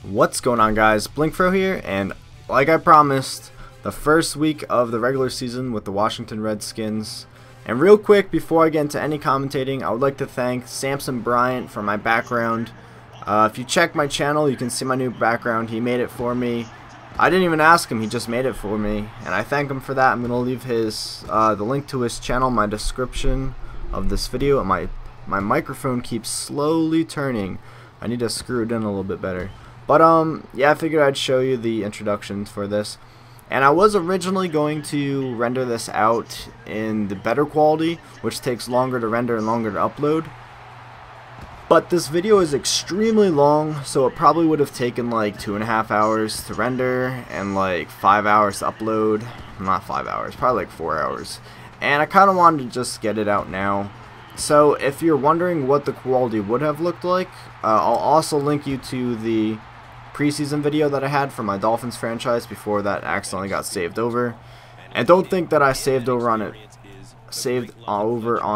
What's going on, guys? blinkFRO here, and like I promised, the first week of the regular season with the Washington Redskins. And real quick, before I get into any commentating, I would like to thank Samson Bryant for my background. If you check my channel, you can see my new background. He made it for me. I didn't even ask him, he just made it for me, and I thank him for that. I'm going to leave his the link to his channel in my description of this video. And my microphone keeps slowly turning. I need to screw it in a little bit better. But yeah, I figured I'd show you the introduction for this. And I was originally going to render this out in the better quality, which takes longer to render and longer to upload. But this video is extremely long, so it probably would have taken like 2.5 hours to render and like 5 hours to upload. Not 5 hours, probably like 4 hours. And I kind of wanted to just get it out now. So if you're wondering what the quality would have looked like, I'll also link you to the preseason video that I had for my Dolphins franchise before that accidentally got saved over. And don't think that I saved over on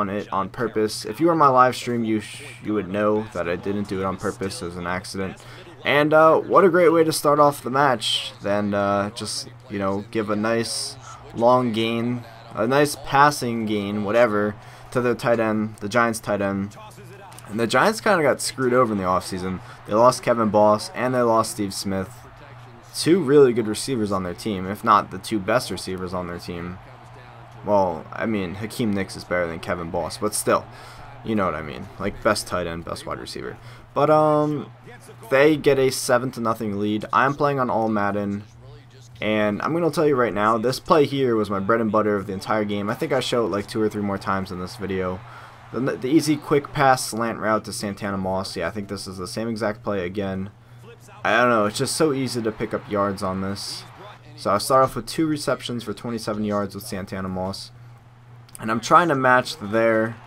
it on purpose. If you were on my live stream, you would know that I didn't do it on purpose. It was an accident. And what a great way to start off the match than just, you know, give a nice long gain, a nice passing gain, whatever, to the tight end, the Giants tight end. And the Giants kind of got screwed over in the offseason. They lost Kevin Boss and they lost Steve Smith. Two really good receivers on their team, if not the two best receivers on their team. Well, I mean, Hakeem Nicks is better than Kevin Boss, but still, you know what I mean. Like, best tight end, best wide receiver. But, they get a 7-0 lead. I'm playing on all Madden. And I'm going to tell you right now, this play here was my bread and butter of the entire game. I think I show it like 2 or 3 more times in this video. The easy quick pass slant route to Santana Moss. Yeah, I think this is the same exact play again. I don't know, it's just so easy to pick up yards on this. So I start off with 2 receptions for 27 yards with Santana Moss. And I'm trying to match their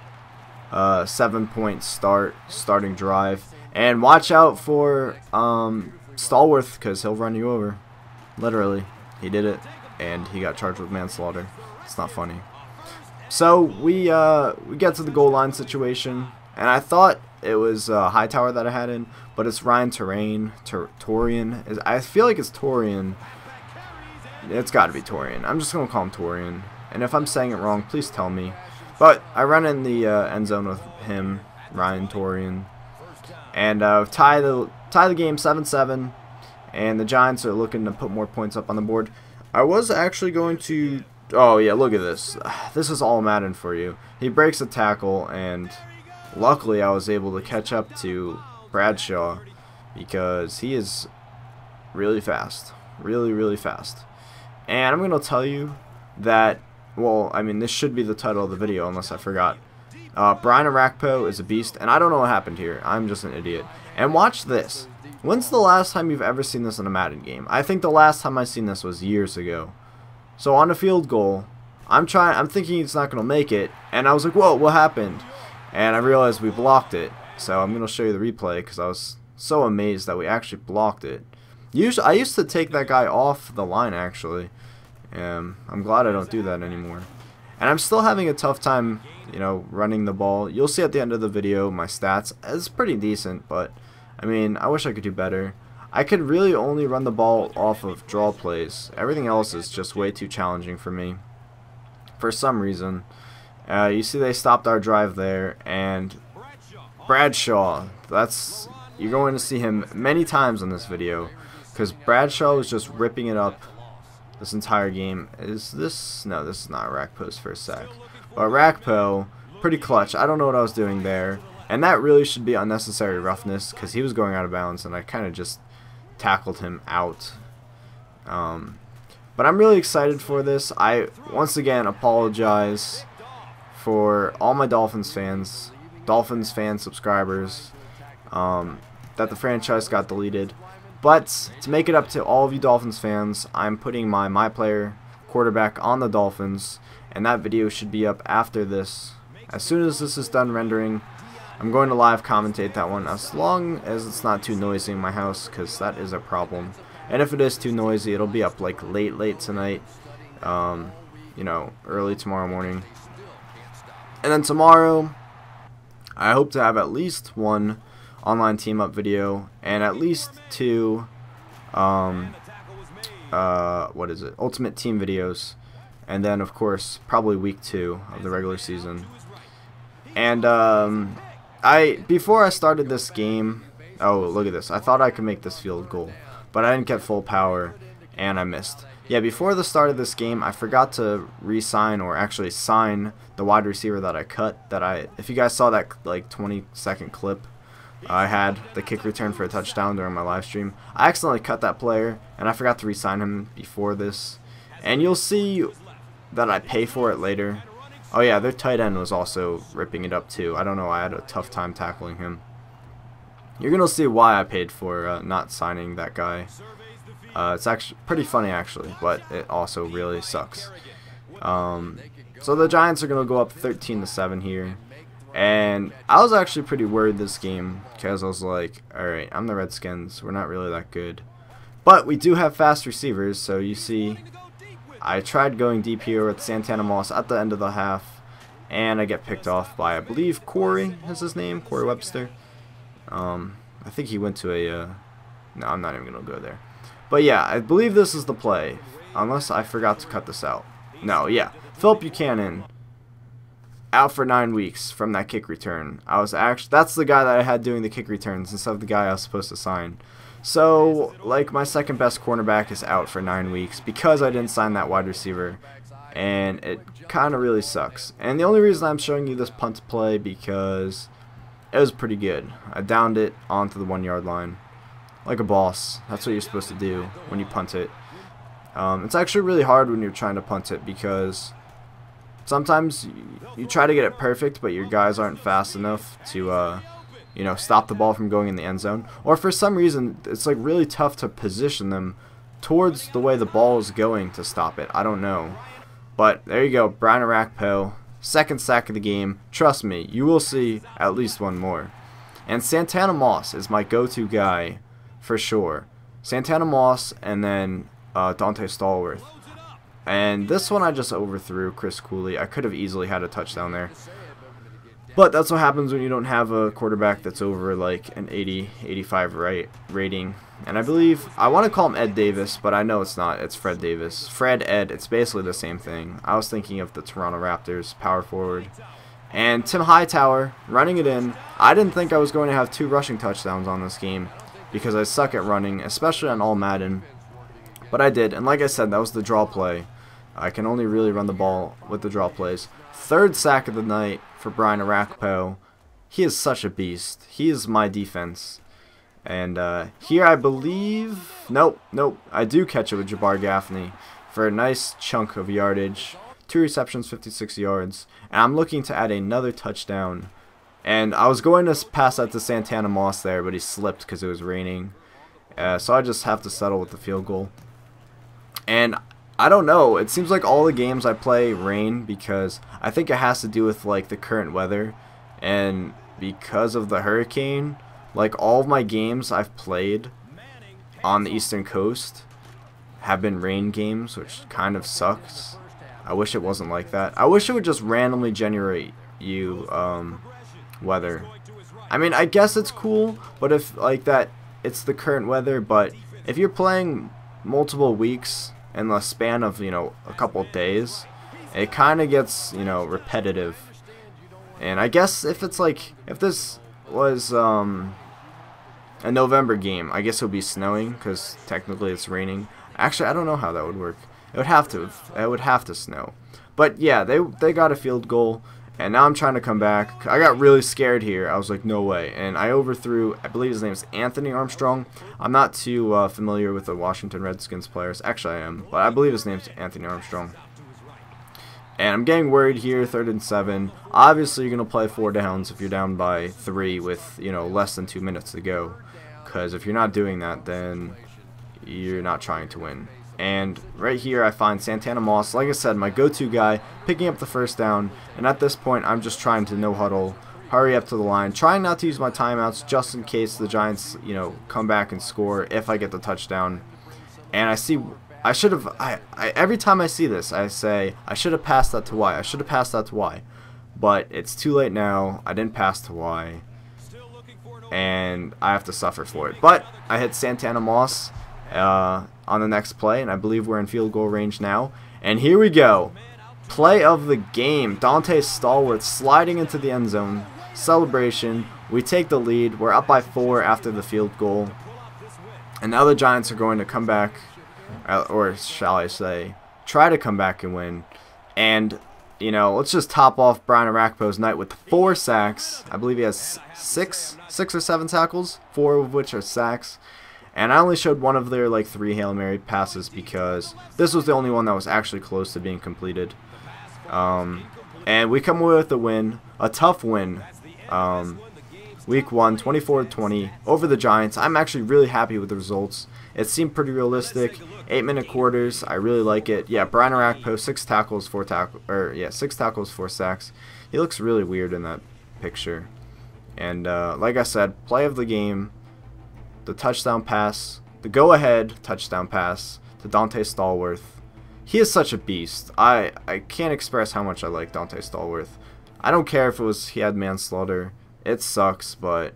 7-point starting drive. And watch out for Stallworth, because he'll run you over. Literally, he did it, and he got charged with manslaughter. It's not funny. So we get to the goal line situation, and I thought it was Hightower that I had in, but it's Ryan Torian. I feel like it's Torian. It's got to be Torian. I'm just gonna call him Torian, and if I'm saying it wrong, please tell me. But I run in the end zone with him, Ryan Torian, and tie the game 7-7. And the Giants are looking to put more points up on the board. I was actually going to... Oh, yeah, look at this. This is all Madden for you. He breaks a tackle, and luckily I was able to catch up to Bradshaw because he is really fast. Really, really fast. And I'm going to tell you that... Well, I mean, this should be the title of the video, unless I forgot. Brian Orakpo is a beast, and I don't know what happened here. I'm just an idiot. And watch this. When's the last time you've ever seen this in a Madden game? I think the last time I seen this was years ago. So on a field goal, I'm thinking it's not going to make it, and I was like, whoa, what happened? And I realized we blocked it. So I'm going to show you the replay because I was so amazed that we actually blocked it. I used to take that guy off the line, actually. I'm glad I don't do that anymore. And I'm still having a tough time, you know, running the ball. You'll see at the end of the video my stats. It's pretty decent, but... I mean, I wish I could do better. I could really only run the ball off of draw plays. Everything else is just way too challenging for me. For some reason. You see they stopped our drive there. And Bradshaw. You're going to see him many times in this video. Because Bradshaw was just ripping it up this entire game. Is this... No, this is not Orakpo's first sack. But Orakpo, pretty clutch. I don't know what I was doing there. And that really should be unnecessary roughness because he was going out of bounds and I kind of just tackled him out. But I'm really excited for this. I, once again, apologize for all my Dolphins fan subscribers, that the franchise got deleted. But to make it up to all of you Dolphins fans, I'm putting my player quarterback on the Dolphins. And that video should be up after this. As soon as this is done rendering, I'm going to live commentate that one as long as it's not too noisy in my house, because that is a problem. And if it is too noisy, it'll be up like late tonight, you know, early tomorrow morning. And then tomorrow, I hope to have at least one online team up video, and at least 2 what is it, ultimate team videos, and then of course probably week 2 of the regular season. And before I started this game, oh look at this, I thought I could make this field goal, but I didn't get full power and I missed. Yeah, before the start of this game, I forgot to re-sign, or actually sign, the wide receiver that I cut. If you guys saw that like 20-second clip I had, the kick return for a touchdown during my live stream, I accidentally cut that player, and I forgot to re-sign him before this. And you'll see that I pay for it later. Oh yeah, their tight end was also ripping it up too. I don't know, I had a tough time tackling him. You're gonna see why I paid for not signing that guy. It's actually pretty funny actually, but it also really sucks. So the Giants are gonna go up 13-7 here, and I was actually pretty worried this game because I was like, alright, I'm the Redskins, we're not really that good, but we do have fast receivers. So you see, I tried going deep here with Santana Moss at the end of the half, and I get picked off by, I believe, Corey is his name, Corey Webster. I think he went to a no, I'm not even gonna go there. But yeah, I believe this is the play, unless I forgot to cut this out. No, yeah, Philip Buchanan out for 9 weeks from that kick return. That's the guy that I had doing the kick returns instead of the guy I was supposed to sign. So, like, my second best cornerback is out for 9 weeks because I didn't sign that wide receiver, and it kind of really sucks. And the only reason I'm showing you this punt play because it was pretty good. I downed it onto the 1-yard line. Like a boss. That's what you're supposed to do when you punt it. It's actually really hard when you're trying to punt it because sometimes you try to get it perfect, but your guys aren't fast enough to you know, stop the ball from going in the end zone. Or for some reason, it's like really tough to position them towards the way the ball is going to stop it. I don't know. But there you go, Brian Orakpo, second sack of the game. Trust me, you will see at least one more. And Santana Moss is my go-to guy for sure. Santana Moss and then Dante Stallworth. And this one I just overthrew Chris Cooley. I could have easily had a touchdown there. But that's what happens when you don't have a quarterback that's over like an 80, 85 rating. And I believe, I want to call him Ed Davis, but I know it's not. It's Fred Davis. Fred, Ed, it's basically the same thing. I was thinking of the Toronto Raptors power forward. And Tim Hightower running it in. I didn't think I was going to have 2 rushing touchdowns on this game because I suck at running, especially on all Madden. But I did, and like I said, that was the draw play. I can only really run the ball with the draw plays. Third sack of the night for Brian Orakpo. He is such a beast. He is my defense. And here I believe... Nope. I do catch it with Jabbar Gaffney for a nice chunk of yardage. 2 receptions, 56 yards. And I'm looking to add another touchdown. And I was going to pass that to Santana Moss there, but he slipped because it was raining. So I just have to settle with the field goal. And I don't know, it seems like all the games I play rain because I think it has to do with like the current weather. And because of the hurricane, like all of my games I've played on the Eastern Coast have been rain games, which kind of sucks. I wish it wasn't like that. I wish it would just randomly generate you weather. I mean, I guess it's cool, but if like that, it's the current weather. But if you're playing multiple weeks in the span of, you know, a couple days, it kind of gets, you know, repetitive. And I guess if it's like, if this was a November game, I guess it would be snowing because technically it's raining. Actually, I don't know how that would work. It would have to snow. But yeah, they got a field goal. And now I'm trying to come back. I got really scared here. I was like, no way. And I overthrew, I believe his name is Anthony Armstrong. I'm not too familiar with the Washington Redskins players. Actually, I am. But I believe his name's Anthony Armstrong. And I'm getting worried here, 3rd and 7. Obviously, you're going to play 4 downs if you're down by 3 with, you know, less than 2 minutes to go. Because if you're not doing that, then you're not trying to win. And right here I find Santana Moss, like I said, my go-to guy, picking up the first down. And at this point I'm just trying to no huddle, hurry up to the line, trying not to use my timeouts just in case the Giants, you know, come back and score if I get the touchdown. And I see I should have every time I see this I say I should have passed that to Y. I should have passed that to Y. But it's too late now. I didn't pass to Y. and I have to suffer for it. But I hit Santana Moss on the next play, and I believe we're in field goal range now. And here we go. Play of the game. Dante Stallworth sliding into the end zone. Celebration. We take the lead. We're up by 4 after the field goal. And now the Giants are going to come back, or shall I say, try to come back and win. And, you know, let's just top off Brian Orakpo's night with 4 sacks. I believe he has 6 or 7 tackles, 4 of which are sacks. And I only showed one of their, like, 3 Hail Mary passes because this was the only one that was actually close to being completed. And we come away with a win, a tough win. Week 1, 24-20 over the Giants. I'm actually really happy with the results. It seemed pretty realistic. 8-minute quarters. I really like it. Yeah, Brian Orakpo, 6 tackles, 6 tackles, 4 sacks. He looks really weird in that picture. And like I said, play of the game, the touchdown pass, the go-ahead touchdown pass to Dante Stallworth. He is such a beast. I can't express how much I like Dante Stallworth. I don't care if he had manslaughter. It sucks, but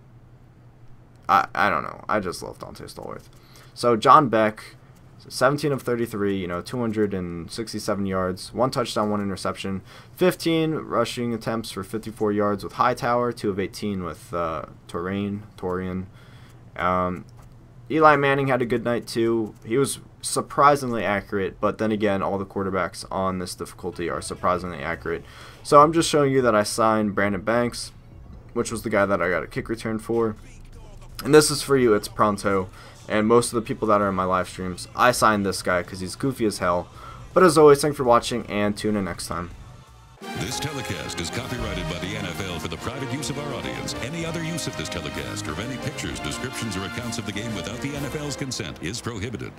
I don't know. I just love Dante Stallworth. So John Beck, 17 of 33, 267 yards, 1 touchdown, 1 interception, 15 rushing attempts for 54 yards with Hightower, 2 of 18 with Torian. Eli Manning had a good night too. He was surprisingly accurate, but then again, all the quarterbacks on this difficulty are surprisingly accurate. So I'm just showing you that I signed Brandon Banks, which was the guy that I got a kick return for. And this is for you, it's pronto. And most of the people that are in my live streams, I signed this guy because he's goofy as hell. But as always, thanks for watching, and tune in next time. This telecast is copyrighted by the NFL for the private use of our audience. Any other use of this telecast or of any pictures, descriptions, or accounts of the game without the NFL's consent is prohibited.